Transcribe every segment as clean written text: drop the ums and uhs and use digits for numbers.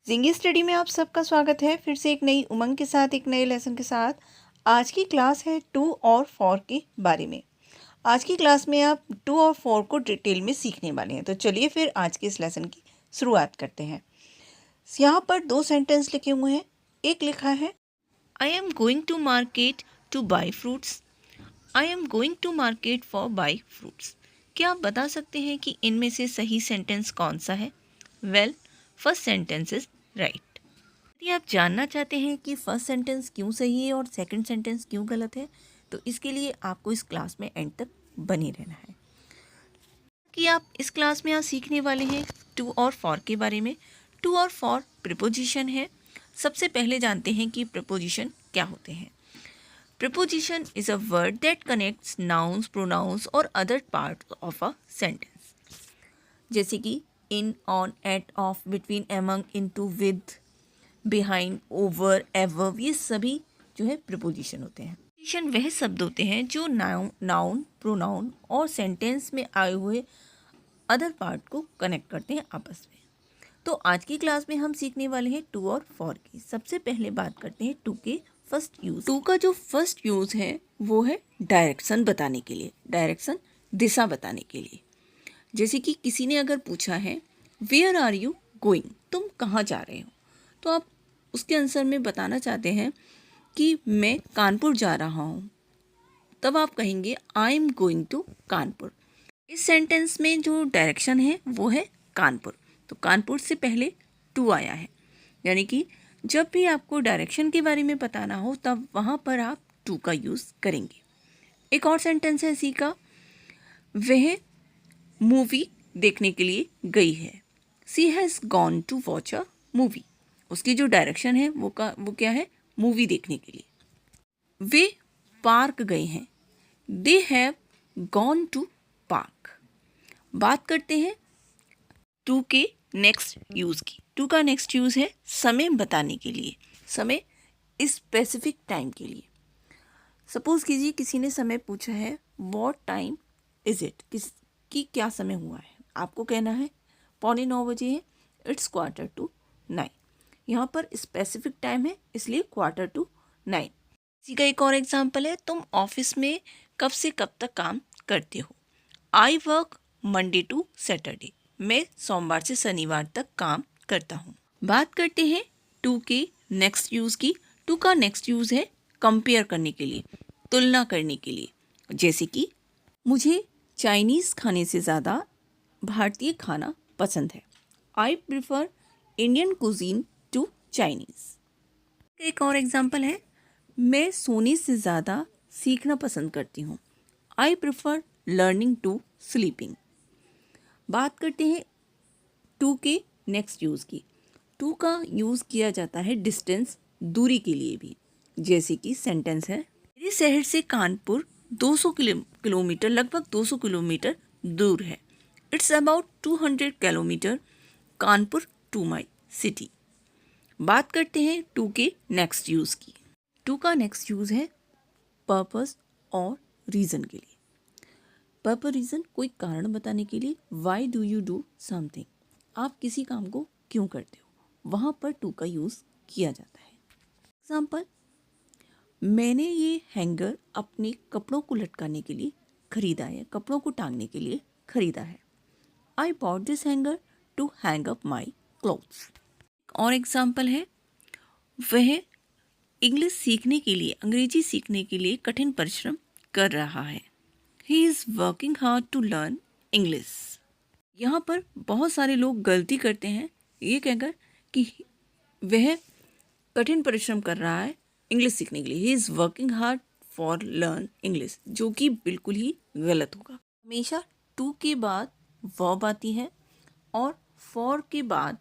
जिंगी study में आप सबका स्वागत है। फिर से एक नई उमंग के साथ, एक नए लेसन के साथ। आज की क्लास है 2 और 4 के बारे में। आज की क्लास में आप 2 और 4 को डिटेल में सीखने वाले हैं। तो चलिए फिर आज के इस लेसन की शुरुआत करते हैं। यहाँ पर 2 सेंटेंस लिखे हुए हैं। एक लिखा है I am going to market to buy fruits. I am going to market for buy fruits. क्या आप बता सकते हैं कि इनमें से सही सेंटेंस कौन सा है? Well, first sentence is right. यदि आप जानना चाहते हैं कि फर्स्ट सेंटेंस क्यों सही है और सेकंड सेंटेंस क्यों गलत है, तो इसके लिए आपको इस क्लास में एंड तक बने रहना है। कि आप इस क्लास में आज सीखने वाले हैं 2 और 4 के बारे में। 2 और 4 प्रीपोजिशन है। सबसे पहले जानते हैं कि प्रीपोजिशन क्या होते हैं। Preposition is a word that connects nouns, pronouns और other part of a sentence, जैसे कि in, on, at, of, between, among, into, with, behind, over, ever. ये सभी जो है प्रीपोजिशन होते हैं। प्रीपोजिशन वह शब्द होते हैं जो नाउन, प्रोनाउन और सेंटेंस में आए हुए अदर पार्ट को कनेक्ट करते हैं आपस में। तो आज की क्लास में हम सीखने वाले हैं 2 और 4 की। सबसे पहले बात करते हैं 2 के फर्स्ट यूज। 2 का जो फर्स्ट यूज है वो है डायरेक्शन बताने के लिए, डायरेक्शन दिशा बताने के लिए। जैसे कि किसी ने अगर पूछा है वेयर आर यू गोइंग, तुम कहाँ जा रहे हो, तो आप उसके आंसर में बताना चाहते हैं कि मैं कानपुर जा रहा हूँ, तब आप कहेंगे I am going to Kanpur. इस सेंटेंस में जो डायरेक्शन है वो है कानपुर, तो कानपुर से पहले टू आया है। यानी कि जब भी आपको डायरेक्शन के बारे में बताना हो तब वहाँ पर आप टू का यूज़ करेंगे। एक और सेंटेंस है इसी का, वह मूवी देखने के लिए गई है। She has gone to watch a movie. उसकी जो डायरेक्शन है वो क्या है? मूवी देखने के लिए। वे पार्क गए हैं। They have gone to park. बात करते हैं टू के नेक्स्ट यूज़ की। टू का नेक्स्ट यूज़ है समय बताने के लिए, समय स्पेसिफिक टाइम के लिए। सपोज कीजिए किसी ने समय पूछा है व्हाट टाइम इज इट, कि क्या समय हुआ है। आपको कहना है 9:15 बजे है, इट्स 9:45। यहाँ पर स्पेसिफिक टाइम है इसलिए 9:45। इसी का एक और एग्जाम्पल है, तुम ऑफिस में कब से कब तक काम करते हो। I work Monday to Saturday. मैं सोमवार से शनिवार तक काम करता हूँ। बात करते हैं टू के नेक्स्ट यूज़ की। टू का नेक्स्ट यूज़ है कंपेयर करने के लिए, तुलना करने के लिए। जैसे कि मुझे चाइनीज़ खाने से ज़्यादा भारतीय खाना पसंद है। I prefer Indian cuisine to Chinese. एक और एग्जाम्पल है, मैं सोने से ज़्यादा सीखना पसंद करती हूँ। I prefer learning to sleeping. बात करते हैं टू के नेक्स्ट यूज़ की। टू का यूज़ किया जाता है डिस्टेंस, दूरी के लिए भी। जैसे कि सेंटेंस है, मेरे शहर से कानपुर 200 किलोमीटर, लगभग 200 किलोमीटर दूर है। It's about 200 kilometre Kanpur to my city. बात करते हैं टू के नेक्स्ट यूज़ की। टू का नेक्स्ट यूज़ है पर्पस और रीज़न के लिए। पर्पस, रीज़न, कोई कारण बताने के लिए। Why do you do something, आप किसी काम को क्यों करते हो, वहाँ पर टू का यूज़ किया जाता है। एग्जाम्पल, मैंने ये हैंगर अपने कपड़ों को लटकाने के लिए खरीदा है, कपड़ों को टांगने के लिए खरीदा है। I bought this hanger to hang up my clothes. और एग्जाम्पल है, वह इंग्लिश सीखने के लिए, अंग्रेजी सीखने के लिए कठिन परिश्रम कर रहा है। He is working hard to learn English. यहाँ पर बहुत सारे लोग गलती करते हैं ये कहकर कि वह कठिन परिश्रम कर रहा है इंग्लिश सीखने के लिए। ही is working hard for learn English, जो कि बिल्कुल ही गलत होगा। हमेशा टू के बाद वर्ब आती है और फॉर के बाद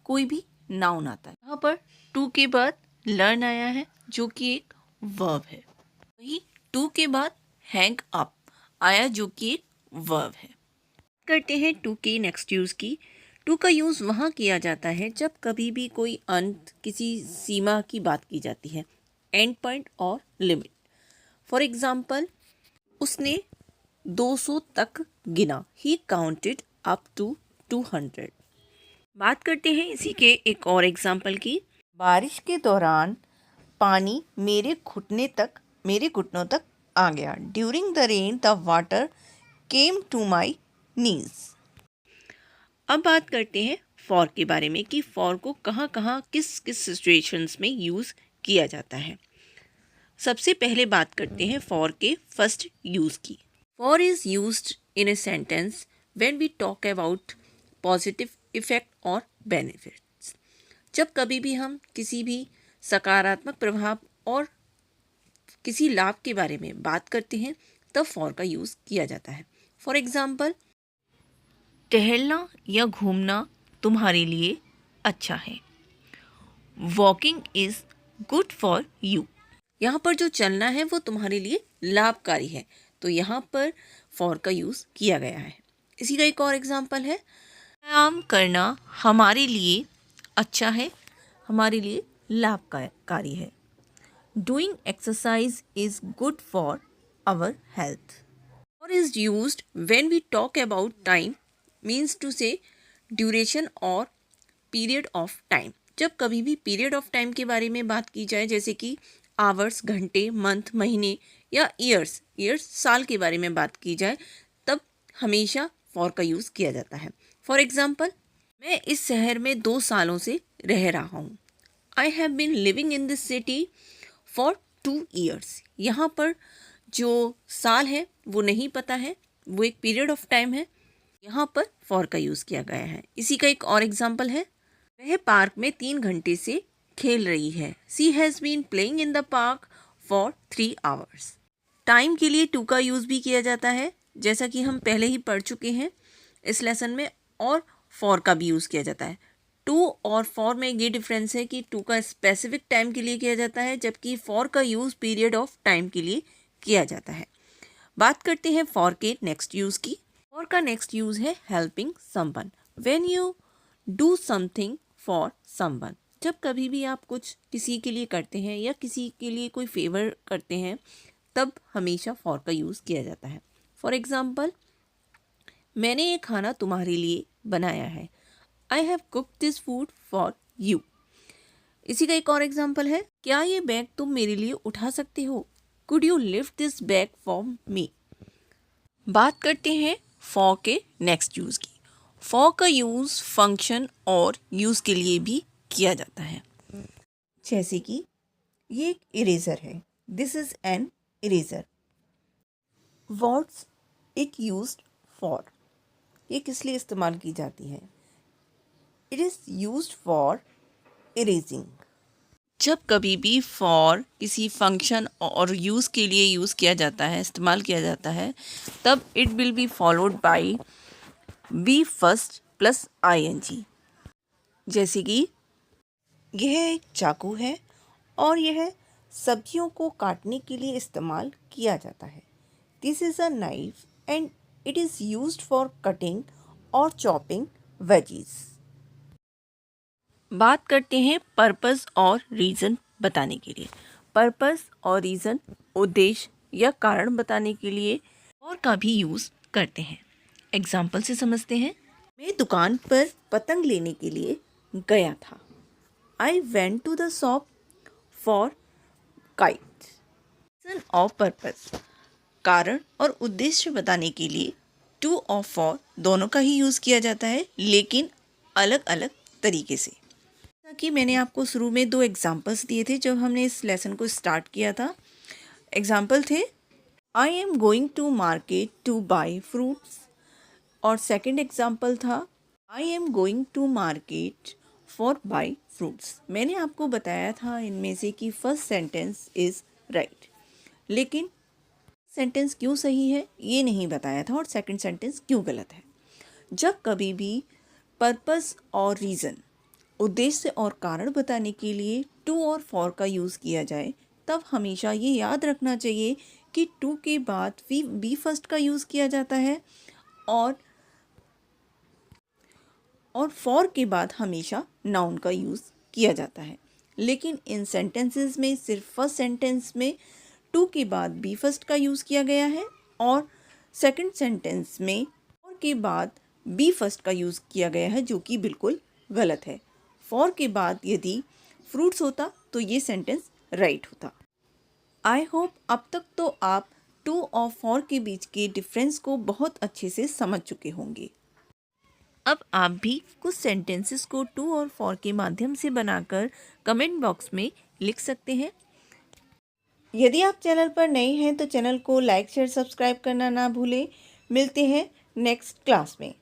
कोई भी नाउन आता है। यहाँ पर टू के बाद लर्न आया है जो कि एक वर्ब है। वही टू के बाद हैंग अप आया जो कि एक वर्ब है। करते हैं टू के नेक्स्ट यूज़ की। टू का यूज़ वहाँ किया जाता है जब कभी भी कोई अंत, किसी सीमा की बात की जाती है, एंड पॉइंट और लिमिट। फॉर एग्जाम्पल, उसने 200 तक गिना। He counted up to 200। बात करते हैं इसी के एक और एग्जाम्पल की। बारिश के दौरान पानी मेरे घुटनों तक आ गया। During the rain the water came to my knees. अब बात करते हैं फॉर के बारे में कि फॉर को कहाँ कहाँ किस किस सिचुएशंस में यूज़ किया जाता है। सबसे पहले बात करते हैं फॉर के फर्स्ट यूज़ की। For is used in a sentence when we talk about positive effect और बेनिफिट्स। जब कभी भी हम किसी भी सकारात्मक प्रभाव और किसी लाभ के बारे में बात करते हैं तब फॉर का यूज़ किया जाता है। फॉर एग्जाम्पल, टहलना या घूमना तुम्हारे लिए अच्छा है। Walking is good for you. यहाँ पर जो चलना है वो तुम्हारे लिए लाभकारी है, तो यहाँ पर फॉर का यूज़ किया गया है। इसी का एक और एग्जाम्पल है, व्यायाम करना हमारे लिए अच्छा है, हमारे लिए लाभकारी है। Doing exercise is good for our health. For is used when we talk about time, means to say duration और पीरियड ऑफ टाइम। जब कभी भी पीरियड ऑफ टाइम के बारे में बात की जाए, जैसे कि आवर्स, घंटे, मंथ, महीने या ईयर्स साल के बारे में बात की जाए, तब हमेशा फॉर का यूज़ किया जाता है। फॉर एग्जाम्पल, मैं इस शहर में 2 सालों से रह रहा हूँ। I have been living in this city for 2 years. यहाँ पर जो साल है वो नहीं पता है, वो एक पीरियड ऑफ टाइम है, यहाँ पर फॉर का यूज़ किया गया है। इसी का एक और एग्जाम्पल है, वह पार्क में 3 घंटे से खेल रही है। She has been playing in the park for 3 hours. Time के लिए टू का यूज़ भी किया जाता है, जैसा कि हम पहले ही पढ़ चुके हैं इस लेसन में, और फॉर का भी यूज़ किया जाता है। टू और फॉर में ये डिफरेंस है कि टू का स्पेसिफिक टाइम के लिए किया जाता है, जबकि फॉर का यूज़ पीरियड ऑफ टाइम के लिए किया जाता है। बात करते हैं फॉर के नेक्स्ट यूज़ की। फॉर का नेक्स्ट यूज़ है helping someone. When you do something for someone. जब कभी भी आप कुछ किसी के लिए करते हैं या किसी के लिए कोई फेवर करते हैं, तब हमेशा फॉर का यूज़ किया जाता है। फॉर एग्जाम्पल, मैंने ये खाना तुम्हारे लिए बनाया है। I have cooked this food for you. इसी का एक और एग्जाम्पल है, क्या ये बैग तुम मेरे लिए उठा सकते हो? Could you lift this bag for me? बात करते हैं फॉर के नेक्स्ट यूज़ की। फॉर का यूज़ फंक्शन और यूज़ के लिए भी किया जाता है, जैसे कि ये एक इरेज़र है। This is an eraser. What's it used for. ये किस लिए इस्तेमाल की जाती है? It is used for erasing. जब कभी भी फॉर किसी फंक्शन और यूज़ के लिए यूज़ किया जाता है, इस्तेमाल किया जाता है, तब it will be followed by be first plus ing। जैसे कि यह एक चाकू है और यह सब्जियों को काटने के लिए इस्तेमाल किया जाता है। This is a knife and it is used for cutting और चॉपिंग वेजीज। बात करते हैं पर्पस और रीज़न बताने के लिए। पर्पस और रीज़न उद्देश्य या कारण बताने के लिए और का भी यूज़ करते हैं। एग्जाम्पल से समझते हैं। मैं दुकान पर पतंग लेने के लिए गया था। I went to the shop for kite. Reason और पर्पस, कारण और उद्देश्य बताने के लिए टू और फॉर दोनों का ही यूज़ किया जाता है, लेकिन अलग अलग तरीके से। जैसा कि मैंने आपको शुरू में 2 एग्जाम्पल्स दिए थे जब हमने इस लेसन को स्टार्ट किया था। एग्जाम्पल थे, I am going to market to buy fruits, और सेकंड एग्जाम्पल था, I am going to market for buy fruits. मैंने आपको बताया था इनमें से कि फर्स्ट सेंटेंस इज़ राइट, लेकिन सेंटेंस क्यों सही है ये नहीं बताया था, और सेकंड सेंटेंस क्यों गलत है। जब कभी भी पर्पस और रीज़न, उद्देश्य और कारण बताने के लिए टू और फॉर का यूज़ किया जाए, तब हमेशा ये याद रखना चाहिए कि टू के बाद बी फर्स्ट का यूज़ किया जाता है और फॉर के बाद हमेशा नाउन का यूज़ किया जाता है। लेकिन इन सेंटेंसेस में सिर्फ फर्स्ट सेंटेंस में टू के बाद बी फर्स्ट का यूज़ किया गया है और सेकंड सेंटेंस में फॉर के बाद बी फर्स्ट का यूज़ किया गया है, जो कि बिल्कुल गलत है। फॉर के बाद यदि फ्रूट्स होता तो ये सेंटेंस राइट होता। आई होप अब तक तो आप टू और फॉर के बीच के डिफरेंस को बहुत अच्छे से समझ चुके होंगे। अब आप भी कुछ सेंटेंसेस को टू और फॉर के माध्यम से बनाकर कमेंट बॉक्स में लिख सकते हैं। यदि आप चैनल पर नए हैं तो चैनल को लाइक शेयर सब्सक्राइब करना ना भूलें। मिलते हैं नेक्स्ट क्लास में।